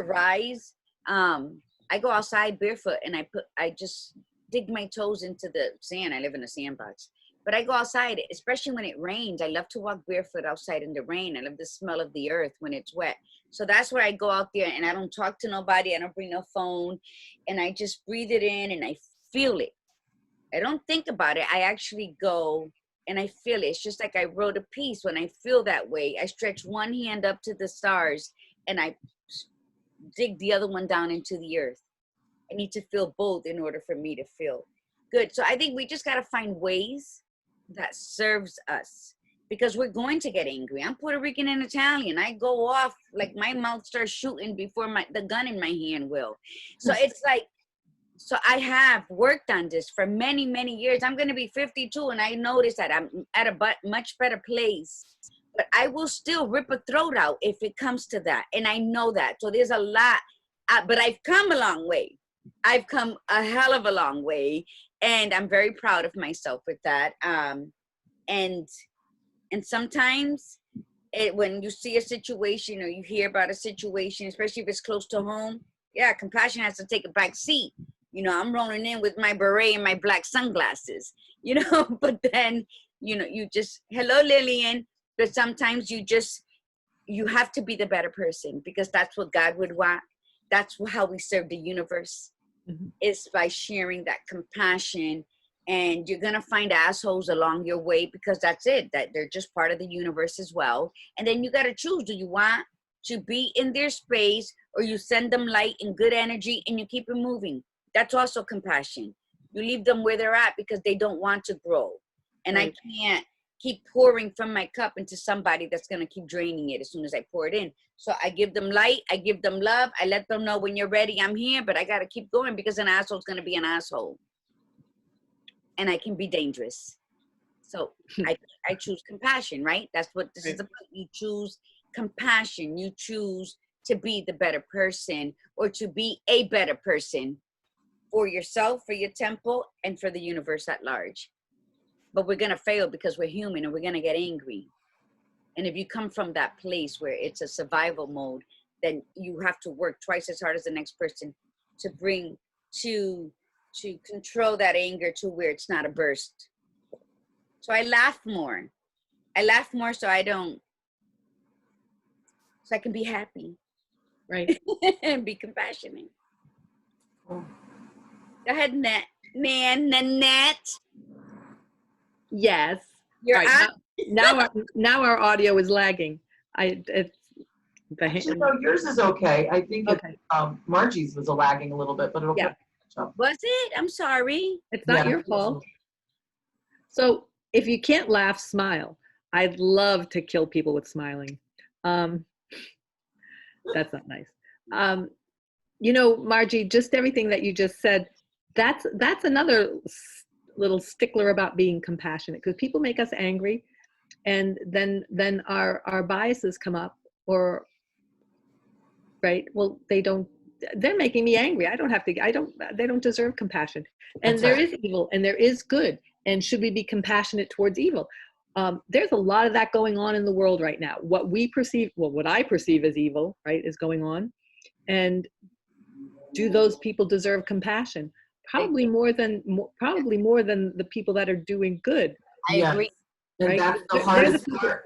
rise, I go outside barefoot and I just dig my toes into the sand. I live in a sandbox. But I go outside, especially when it rains. I love to walk barefoot outside in the rain. I love the smell of the earth when it's wet. So that's where I go out there and I don't talk to nobody. I don't bring no phone. And I just breathe it in and I feel it. I don't think about it. I actually go and I feel it. It's just like I wrote a piece. When I feel that way, I stretch one hand up to the stars and I dig the other one down into the earth. I need to feel both in order for me to feel good. So I think we just got to find ways that serves us, because we're going to get angry. I'm Puerto Rican and Italian. I go off, like my mouth starts shooting before the gun in my hand will. So it's like, So I have worked on this for many, many years. I'm going to be 52, and I noticed that I'm at a much better place. But I will still rip a throat out if it comes to that. And I know that. So there's a lot. But I've come a long way. I've come a hell of a long way. And I'm very proud of myself with that. And sometimes when you see a situation or you hear about a situation, especially if it's close to home, yeah, compassion has to take a back seat. You know, I'm rolling in with my beret and my black sunglasses, you know, but then, you know, you just, hello, Lillian. But sometimes you have to be the better person, because that's what God would want. That's how we serve the universe, is by sharing that compassion. And you're going to find assholes along your way, because that's it, that they're just part of the universe as well. And then you got to choose. Do you want to be in their space, or you send them light and good energy and you keep it moving? That's also compassion. You leave them where they're at because they don't want to grow. And right. I can't keep pouring from my cup into somebody that's going to keep draining it as soon as I pour it in. So I give them light, I give them love, I let them know when you're ready, I'm here, but I got to keep going, because an asshole's going to be an asshole. And I can be dangerous. So I choose compassion, right? That's what this is about. You choose compassion. You choose to be the better person, or to be a better person for yourself, for your temple, and for the universe at large. But we're going to fail because we're human, and we're going to get angry. And if you come from that place where it's a survival mode, then you have to work twice as hard as the next person to control that anger to where it's not a burst. So I laugh more. So I can be happy. Right. And be compassionate. Go ahead, Nanette. Yes. You're right, now our audio is lagging. Yours is okay. I think okay. Margie's was lagging a little bit, but it'll catch up. Was it? I'm sorry. It's not your fault. So if you can't laugh, smile. I'd love to kill people with smiling. That's not nice. You know, Margie, just everything that you just said, that's another little stickler about being compassionate, because people make us angry, and then our biases come up, or right, well, they're making me angry. They don't deserve compassion. And there is evil and there is good, and should we be compassionate towards evil? There's a lot of that going on in the world right now. What I perceive as evil, right, is going on. And do those people deserve compassion? Probably more than the people that are doing good. I agree. And right? that's the hardest part.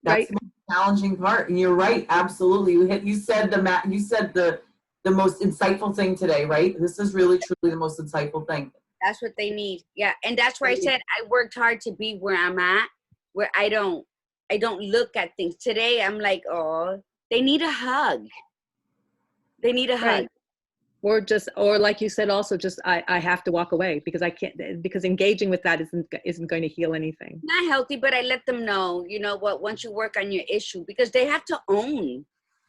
That's the challenging part. And you're right, absolutely. You said the most insightful thing today, right? This is really truly the most insightful thing. That's what they need. Yeah. And that's where I said I worked hard to be where I'm at, where I don't look at things. Today I'm like, oh, they need a hug. They need a hug. Or like you said, also just I have to walk away, because I can't, because engaging with that isn't going to heal anything. Not healthy, but I let them know, you know what, once you work on your issue, because they have to own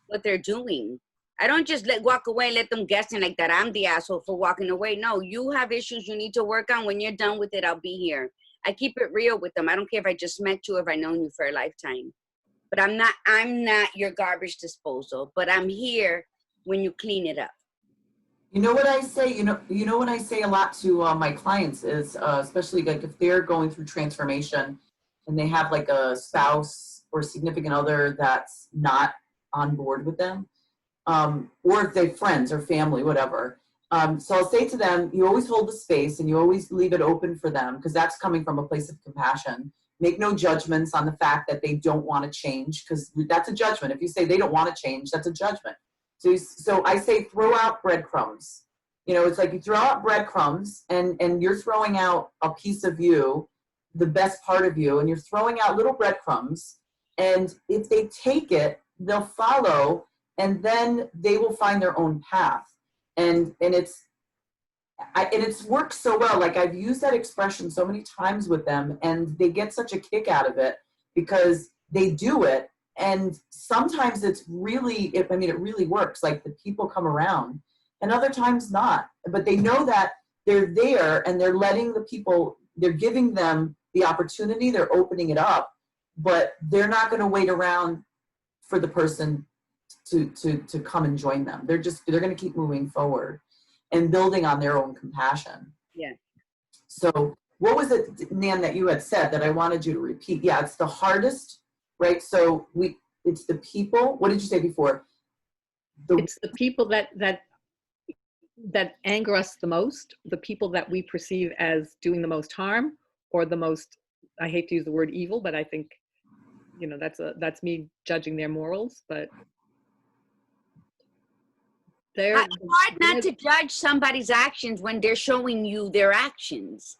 what they're doing. I don't just walk away and let them guessing like that I'm the asshole for walking away. No, you have issues you need to work on. When you're done with it, I'll be here. I keep it real with them. I don't care if I just met you or if I've known you for a lifetime. But I'm not your garbage disposal, but I'm here when you clean it up. You know what I say? You know what I say a lot to my clients is, especially like if they're going through transformation and they have like a spouse or significant other that's not on board with them, or if they're friends or family, whatever. So I'll say to them, you always hold the space and you always leave it open for them, because that's coming from a place of compassion. Make no judgments on the fact that they don't want to change, because that's a judgment. If you say they don't want to change, that's a judgment. So I say throw out breadcrumbs. You know, it's like you throw out breadcrumbs and you're throwing out a piece of you, the best part of you, and you're throwing out little breadcrumbs. And if they take it, they'll follow, and then they will find their own path. And it's worked so well. Like I've used that expression so many times with them, and they get such a kick out of it because they do it. And sometimes it really works. Like the people come around and other times not. But they know that they're there and they're letting the people, they're giving them the opportunity, they're opening it up, but they're not going to wait around for the person to come and join them. They're going to keep moving forward and building on their own compassion. Yeah. So what was it, Nan, that you had said that I wanted you to repeat? Yeah, it's the hardest, right? So it's the people. What did you say before? It's the people that anger us the most, the people that we perceive as doing the most harm, or the most, I hate to use the word evil, but I think, you know, that's me judging their morals, but It's hard not to judge somebody's actions when they're showing you their actions.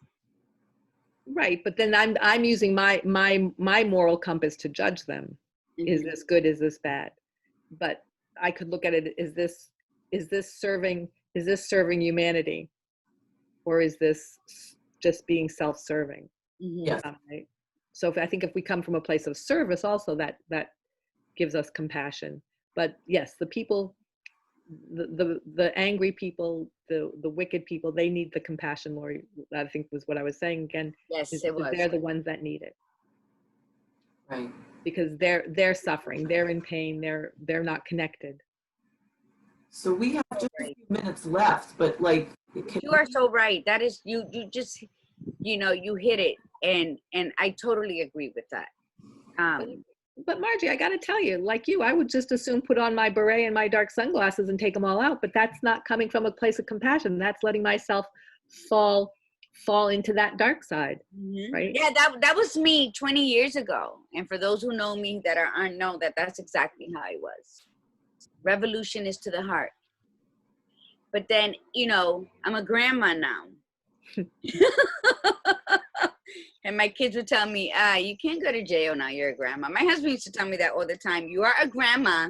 Right, but then I'm using my moral compass to judge them. Mm-hmm. Is this good? Is this bad? But I could look at it: is this serving humanity, or is this just being self-serving? Mm-hmm. Yes. Right? So I think if we come from a place of service, also that gives us compassion. But yes, the people, the angry people, the wicked people, they need the compassion, Lori, I think was what I was saying again. Yes, it was. They're the ones that need it. Right. Because they're suffering, they're in pain, they're not connected. So we have just a few minutes left, but like you are so right. That is, you just, you know, you hit it, and I totally agree with that. But Margie, I got to tell you, like you, I would just as soon put on my beret and my dark sunglasses and take them all out. But that's not coming from a place of compassion. That's letting myself fall into that dark side, mm-hmm. Right? Yeah, that was me 20 years ago. And for those who know me that aren't know that's exactly how I was. Revolution is to the heart. But then, you know, I'm a grandma now. And my kids would tell me, you can't go to jail now, you're a grandma. My husband used to tell me that all the time. You are a grandma,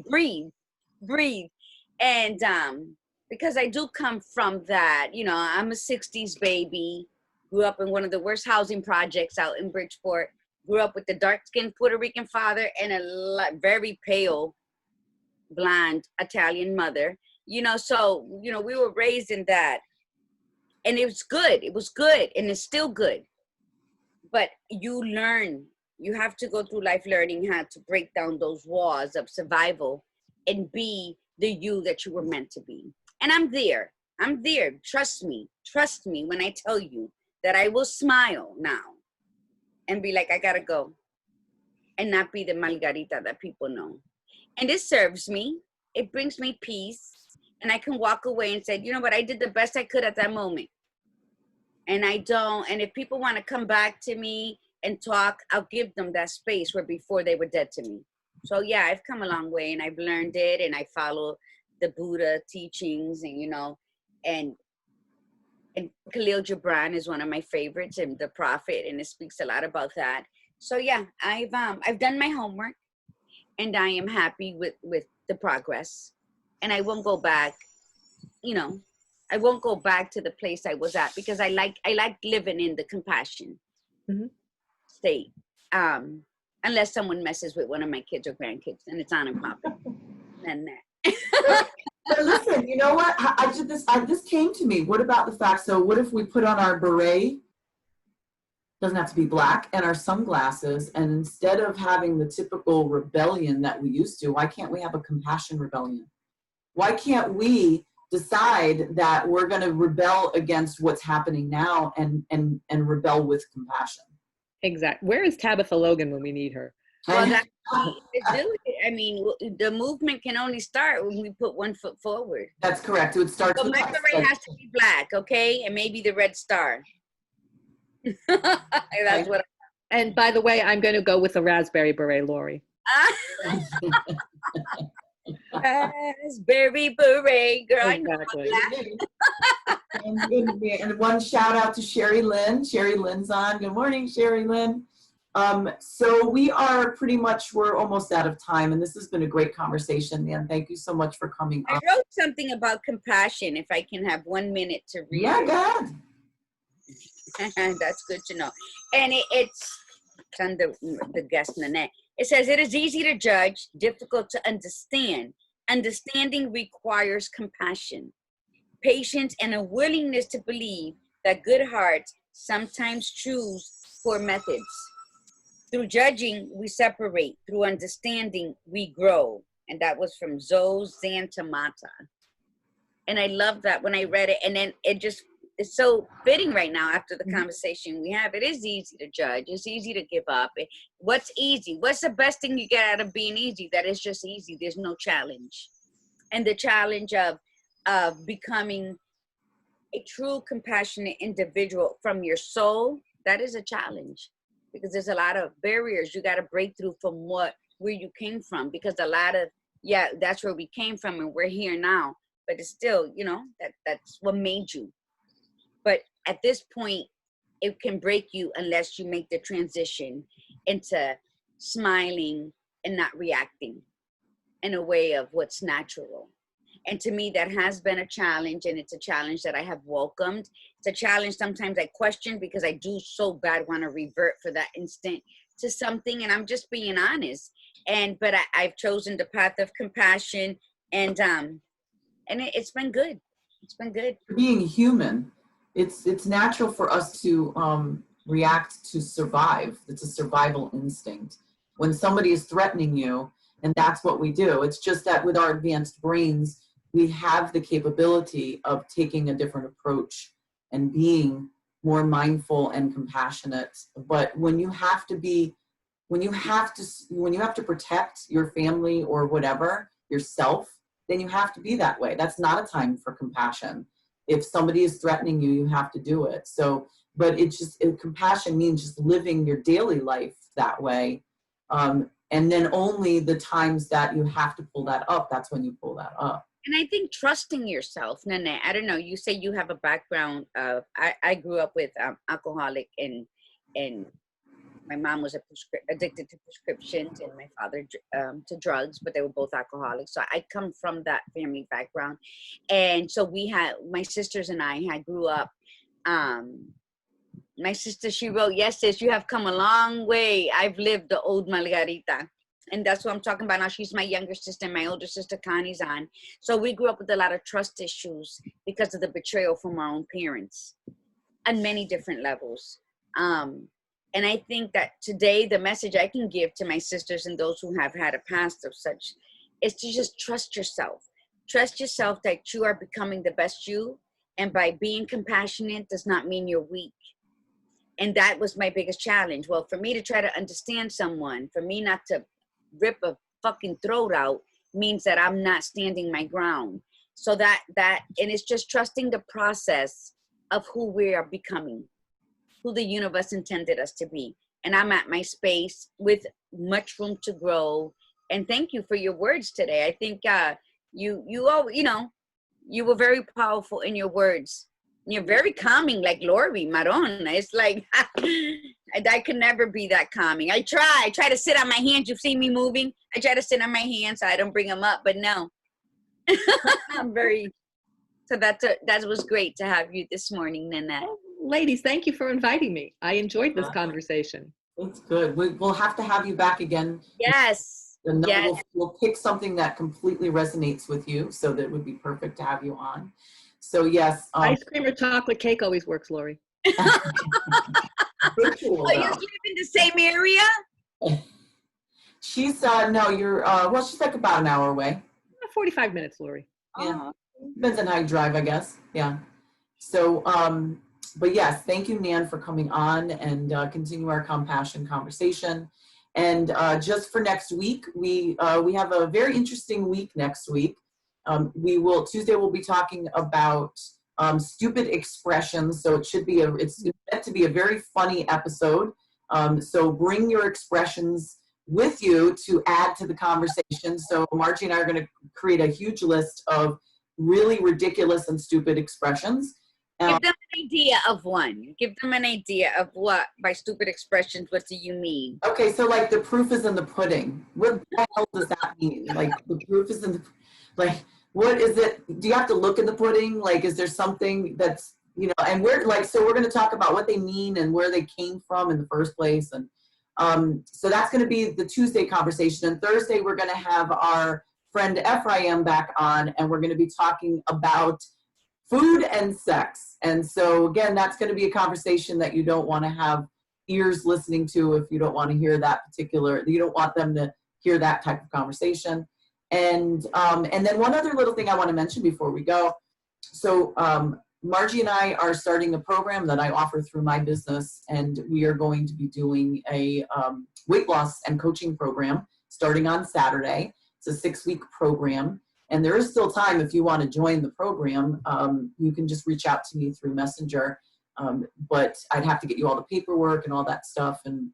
breathe. And because I do come from that, you know, I'm a 60s baby, grew up in one of the worst housing projects out in Bridgeport, grew up with a dark-skinned Puerto Rican father and a very pale, blonde Italian mother. You know, so, you know, we were raised in that. And it was good. It was good. And it's still good. But you learn, you have to go through life learning how to break down those walls of survival and be the you that you were meant to be. And I'm there. Trust me when I tell you that I will smile now and be like, I gotta go, and not be the Margarita that people know. And it serves me. It brings me peace. And I can walk away and say, you know what, I did the best I could at that moment. And if people want to come back to me and talk, I'll give them that space where before they were dead to me. So yeah, I've come a long way and I've learned it, and I follow the Buddha teachings, and, you know, and Khalil Gibran is one of my favorites, and the Prophet, and it speaks a lot about that. So yeah, I've done my homework, and I am happy with the progress, and I won't go back, you know. I won't go back to the place I was at, because I like living in the compassion mm-hmm. state. Unless someone messes with one of my kids or grandkids, and it's on and popping. And that. But listen, you know what? I did this. This came to me. What about the fact? So what if we put on our beret? Doesn't have to be black, and our sunglasses, and instead of having the typical rebellion that we used to, why can't we have a compassion rebellion? Why can't we decide that we're going to rebel against what's happening now and rebel with compassion? Exactly. Where is Tabitha Logan when we need her? Well, I mean, the movement can only start when we put one foot forward. That's correct. It would start. So my beret has to be black, okay, and maybe the red star. That's what. And by the way, I'm going to go with a raspberry beret, Lori. Raspberry beret, girl. Exactly. And one shout out to Sherry Lynn. Sherry Lynn's on. Good morning, Sherry Lynn. So we're almost out of time, and this has been a great conversation, Nan. Thank you so much for coming on. I wrote something about compassion, if I can have 1 minute to read. Yeah, go ahead. That's good to know. And it's on the guest Nanette. It says, it is easy to judge, difficult to understand, Understanding requires compassion, patience, and a willingness to believe that good hearts sometimes choose poor methods. Through judging, we separate. Through understanding, we grow. And that was from Zoe Zantamata. And I love that when I read it. And then it's so fitting right now after the conversation we have. It is easy to judge. It's easy to give up. What's easy? What's the best thing you get out of being easy? That is just easy. There's no challenge. And the challenge of becoming a true compassionate individual from your soul, that is a challenge, because there's a lot of barriers you got to break through from where you came from, because a lot of, that's where we came from and we're here now, but it's still, that's what made you. But at this point, it can break you unless you make the transition into smiling and not reacting in a way of what's natural. And to me, that has been a challenge, and it's a challenge that I have welcomed. It's a challenge sometimes I question, because I do so bad want to revert for that instant to something, and I'm just being honest. But I've chosen the path of compassion, and it's been good. It's been good. Being human, it's natural for us to react to survive. It's a survival instinct. When somebody is threatening you, and that's what we do. It's just that with our advanced brains, we have the capability of taking a different approach and being more mindful and compassionate. But when you have to protect your family or whatever, yourself, then you have to be that way. That's not a time for compassion. If somebody is threatening you, you have to do it. So, but compassion means just living your daily life that way. And then only the times that you have to pull that up, that's when you pull that up. And I think trusting yourself, Nanette, I don't know, you say you have a background of, I grew up with alcoholic, and my mom was addicted to prescriptions, and my father to drugs, but they were both alcoholics. So I come from that family background. And so my sisters and I grew up, my sister, she wrote, "Yes, sis, you have come a long way. I've lived the old Margarita." And that's what I'm talking about now. She's my younger sister, and my older sister, Connie's on. So we grew up with a lot of trust issues because of the betrayal from our own parents on many different levels. And I think that today, the message I can give to my sisters and those who have had a past of such is to just trust yourself. Trust yourself that you are becoming the best you. And by being compassionate does not mean you're weak. And that was my biggest challenge. Well, for me to try to understand someone, for me not to rip a fucking throat out, means that I'm not standing my ground. So and it's just trusting the process of who we are becoming, who the universe intended us to be. And I'm at my space with much room to grow. And thank you for your words today. I think you were very powerful in your words. You're very calming, like Lori Maron. It's like, I could never be that calming. I try to sit on my hands. You've seen me moving. I try to sit on my hands so I don't bring them up, but no. So that was great to have you this morning, Nanette. Oh, ladies, thank you for inviting me. I enjoyed this conversation. It's good. We'll have to have you back again. Yes. And yes. We'll pick something that completely resonates with you, so that it would be perfect to have you on. So yes. Ice cream or chocolate cake always works, Lori. Virtual, you live in the same area? She's no, you're she's like about an hour away. 45 minutes, Lori. Yeah. Depends on how you drive, I guess. Yeah. So but yes, thank you, Nan, for coming on and continue our compassion conversation. And just for next week, we have a very interesting week next week. Tuesday we'll be talking about stupid expressions. So it's meant to be a very funny episode. So bring your expressions with you to add to the conversation. So Margie and I are going to create a huge list of really ridiculous and stupid expressions. Give them an idea of one. Give them an idea of what, by stupid expressions, what do you mean? Okay, so like the proof is in the pudding. What the hell does that mean? Like the proof is in the, like, what is it? Do you have to look in the pudding? Like, is there something that's, and we're going to talk about what they mean and where they came from in the first place. And so that's going to be the Tuesday conversation. And Thursday, we're going to have our friend Ephraim back on, and we're going to be talking about food and sex. And so again, that's going to be a conversation that you don't want to have ears listening to if you don't want to hear that particular, you don't want them to hear that type of conversation. And then one other little thing I want to mention before we go. So Margie and I are starting a program that I offer through my business, and we are going to be doing a weight loss and coaching program starting on Saturday. It's a 6-week program, and there is still time if you want to join the program. You can just reach out to me through Messenger, but I'd have to get you all the paperwork and all that stuff. And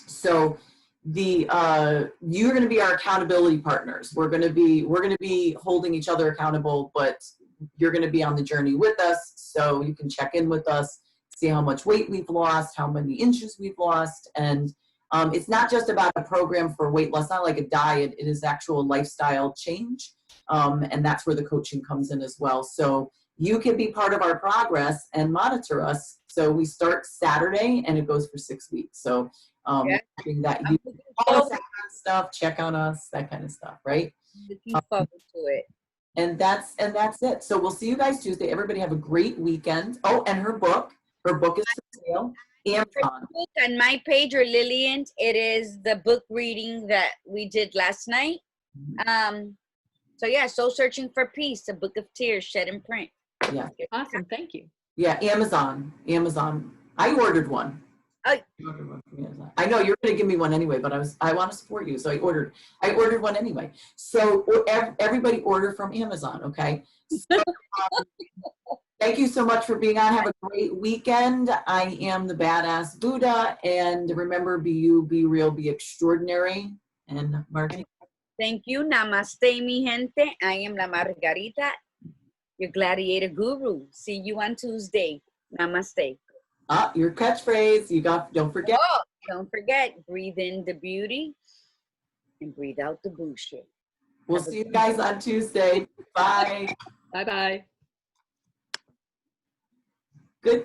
so you're going to be our accountability partners. We're going to be holding each other accountable, but you're going to be on the journey with us, so you can check in with us, see how much weight we've lost, how many inches we've lost. And it's not just about a program for weight loss, not like a diet, it is actual lifestyle change. And that's where the coaching comes in as well. So you can be part of our progress and monitor us. So we start Saturday and it goes for 6 weeks. So that you follow us on stuff, check on us, that kind of stuff, right? Looking forward to it. And that's it. So we'll see you guys Tuesday. Everybody have a great weekend. Oh, and her book is for sale. Amazon. Book on my page or Lillian's, it is the book reading that we did last night. So yeah, Soul Searching for Peace, a book of tears shed in print. Yeah. Awesome. Thank you. Yeah, Amazon. I ordered one. I know you're going to give me one anyway, but I want to support you, so I ordered one anyway. So everybody order from Amazon, okay? So, thank you so much for being on. Have a great weekend. I am the Badass Buddha, and remember, be you, be real, be extraordinary. And Margie. Thank you. Namaste, mi gente. I am La Margarita, your gladiator guru. See you on Tuesday. Namaste. Your catchphrase. Don't forget. Oh, don't forget, breathe in the beauty and breathe out the bullshit. We'll see you guys on Tuesday. Bye. Bye-bye. Good.